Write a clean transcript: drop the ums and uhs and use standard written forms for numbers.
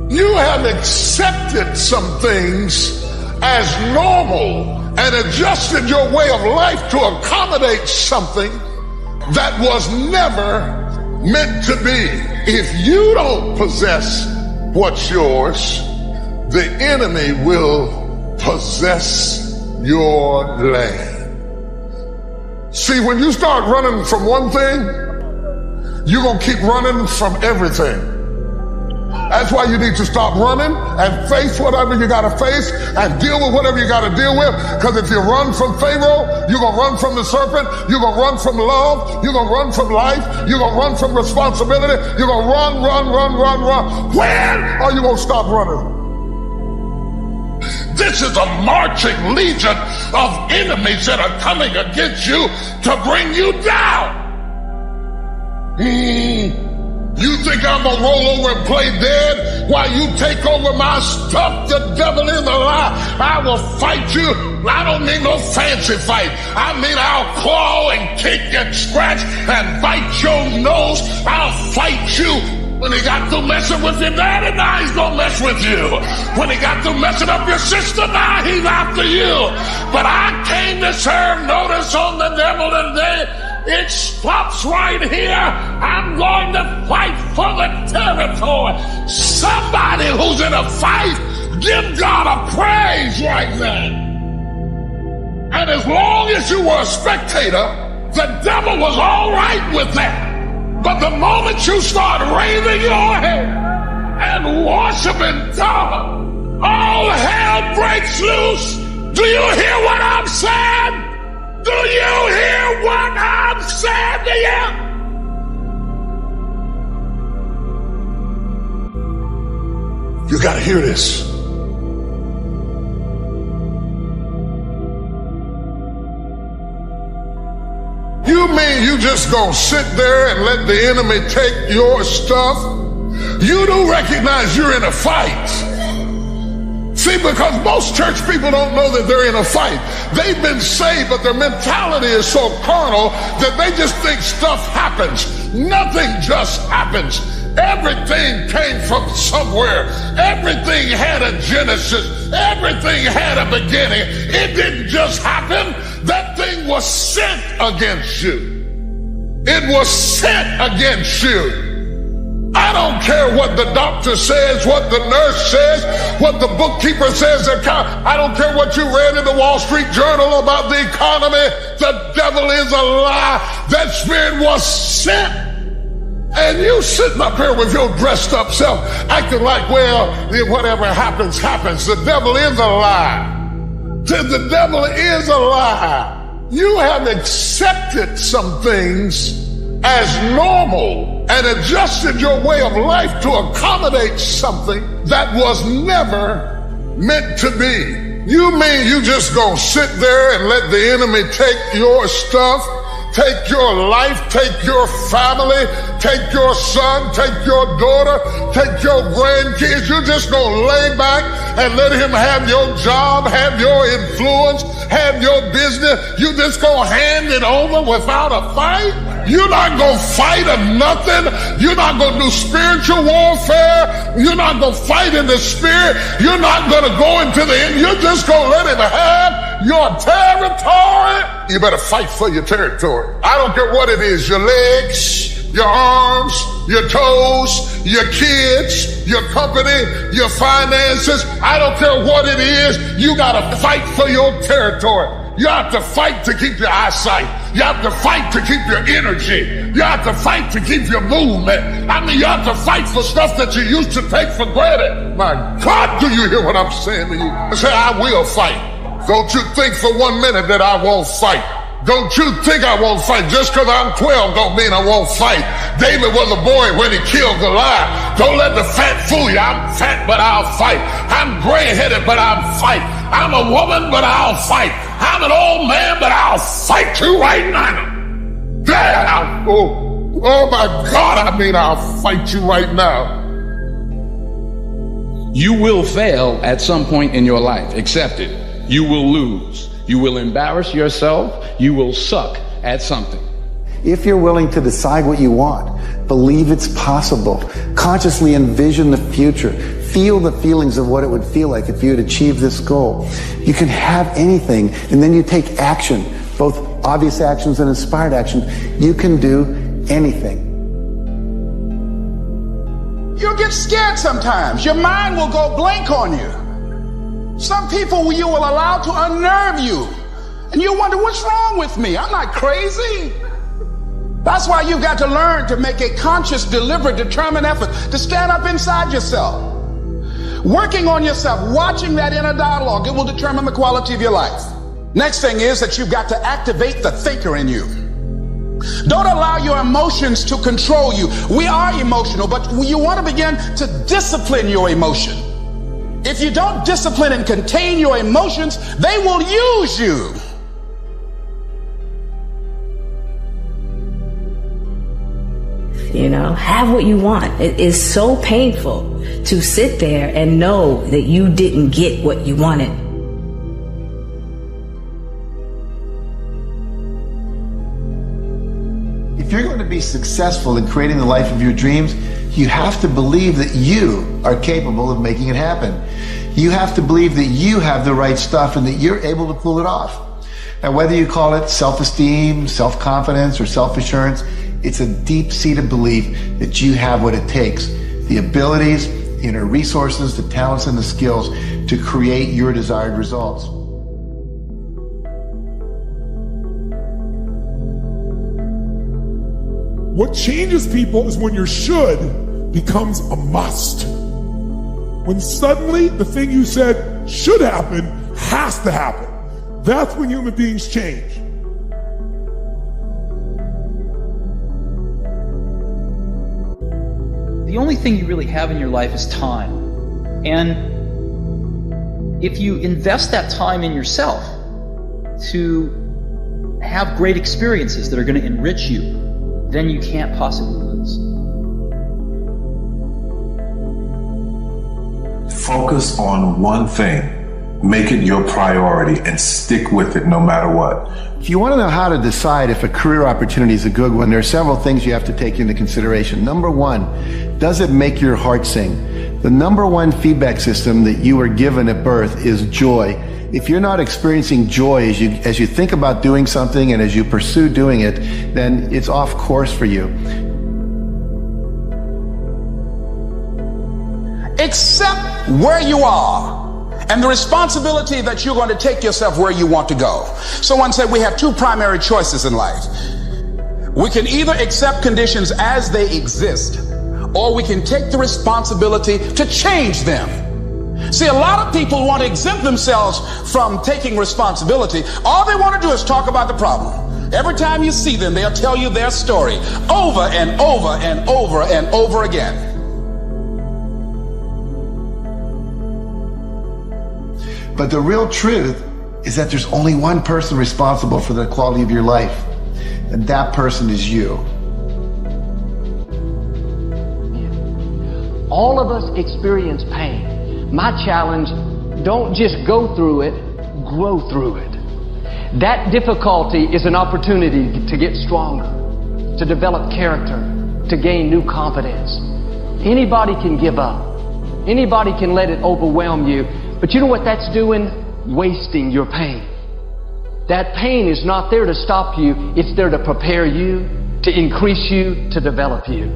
You have accepted some things as normal and adjusted your way of life to accommodate something that was never meant to be. If you don't possess what's yours, the enemy will possess your land. See, when you start running from one thing, you're going to keep running from everything. That's why you need to stop running and face whatever you got to face and deal with whatever you got to deal with. Because if you run from Pharaoh, you're going to run from the serpent. You're going to run from love. You're going to run from life. You're going to run from responsibility. You're going to run. When are you going to stop running? This is a marching legion of enemies that are coming against you to bring you down. You think I'm gonna roll over and play dead while you take over my stuff? The devil is a lie. I will fight you. I don't mean no fancy fight. I mean I'll claw and kick and scratch and bite your nose. I'll fight you. When he got through messing with your daddy, now he's gonna mess with you. When he got through messing up your sister, now he's after you. But I came to serve notice on the devil today. It stops right here. I'm going to fight for the territory. Somebody who's in a fight, give God a praise right now. And as long as you were a spectator, the devil was all right with that. But the moment you start raising your head and worshiping God, all hell breaks loose. Do you hear what I'm saying? Do you hear what I'm saying to you? You gotta hear this. You mean you just gonna sit there and let the enemy take your stuff? You do recognize you're in a fight. See, because most church people don't know that they're in a fight. They've been saved, but their mentality is so carnal that they just think stuff happens. Nothing just happens. Everything came from somewhere. Everything had a genesis. Everything had a beginning. It didn't just happen. That thing was sent against you. It was sent against you. I don't care what the doctor says, what the nurse says, what the bookkeeper says. I don't care what you read in the Wall Street Journal about the economy. The devil is a lie. That spirit was sent. And you sitting up here with your dressed up self, acting like, well, whatever happens, happens. The devil is a lie. The devil is a lie. You have accepted some things as normal and adjusted your way of life to accommodate something that was never meant to be. You mean you just gonna sit there and let the enemy take your stuff, take your life, take your family, take your son, take your daughter, take your grandkids? You're just gonna lay back and let him have your job, have your influence, have your business? You just gonna hand it over without a fight? You're not gonna fight or nothing. You're not gonna do spiritual warfare. You're not gonna fight in the spirit. You're not gonna go into the end. You're just gonna let him have your territory. You better fight for your territory. I don't care what it is, your legs, your arms, your toes, your kids, your company, your finances. I don't care what it is. You gotta fight for your territory. You have to fight to keep your eyesight. You have to fight to keep your energy. You have to fight to keep your movement. I mean, you have to fight for stuff that you used to take for granted. My God, do you hear what I'm saying to you? I say, I will fight. Don't you think for 1 minute that I won't fight. Don't you think I won't fight. Just because I'm 12 don't mean I won't fight. David was a boy when he killed Goliath. Don't let the fat fool you. I'm fat, but I'll fight. I'm gray-headed, but I'll fight. I'm a woman, but I'll fight. I'm an old man, but I'll fight you right now. Dad, oh my God, I mean I'll fight you right now. You will fail at some point in your life. Accept it. You will lose. You will embarrass yourself. You will suck at something. If you're willing to decide what you want, Believe it's possible. Consciously envision the future. Feel the feelings of what it would feel like if you had achieved this goal. You can have anything, and then you take action, both obvious actions and inspired action. You can do anything. You'll get scared sometimes. Your mind will go blank on you. Some people you will allow to unnerve you. And you wonder, what's wrong with me? I'm not crazy. That's why you've got to learn to make a conscious, deliberate, determined effort to stand up inside yourself. Working on yourself, watching that inner dialogue, it will determine the quality of your life. Next thing is that you've got to activate the thinker in you. Don't allow your emotions to control you. We are emotional, but you want to begin to discipline your emotion. If you don't discipline and contain your emotions, they will use you. You know, have what you want. It is so painful to sit there and know that you didn't get what you wanted. If you're going to be successful in creating the life of your dreams, you have to believe that you are capable of making it happen. You have to believe that you have the right stuff and that you're able to pull it off. Now, whether you call it self-esteem, self-confidence, or self-assurance, it's a deep-seated belief that you have what it takes, the abilities, the inner resources, the talents, and the skills to create your desired results. What changes people is when your should becomes a must. When suddenly the thing you said should happen has to happen. That's when human beings change. The only thing you really have in your life is time. And if you invest that time in yourself to have great experiences that are going to enrich you, then you can't possibly lose. Focus on one thing. Make it your priority and stick with it no matter what. If you want to know how to decide if a career opportunity is a good one, there are several things you have to take into consideration. Number one, does it make your heart sing? The number one feedback system that you were given at birth is joy. If you're not experiencing joy as you think about doing something and as you pursue doing it, then it's off course for you. Accept where you are and the responsibility that you're going to take yourself where you want to go. Someone said we have two primary choices in life. We can either accept conditions as they exist, or we can take the responsibility to change them. See, a lot of people want to exempt themselves from taking responsibility. All they want to do is talk about the problem. Every time you see them, they'll tell you their story over and over and over and over again. But the real truth is that there's only one person responsible for the quality of your life, and that person is you. All of us experience pain. My challenge, don't just go through it, grow through it. That difficulty is an opportunity to get stronger, to develop character, to gain new confidence. Anybody can give up. Anybody can let it overwhelm you. But you know what that's doing? Wasting your pain. That pain is not there to stop you. It's there to prepare you, to increase you, to develop you.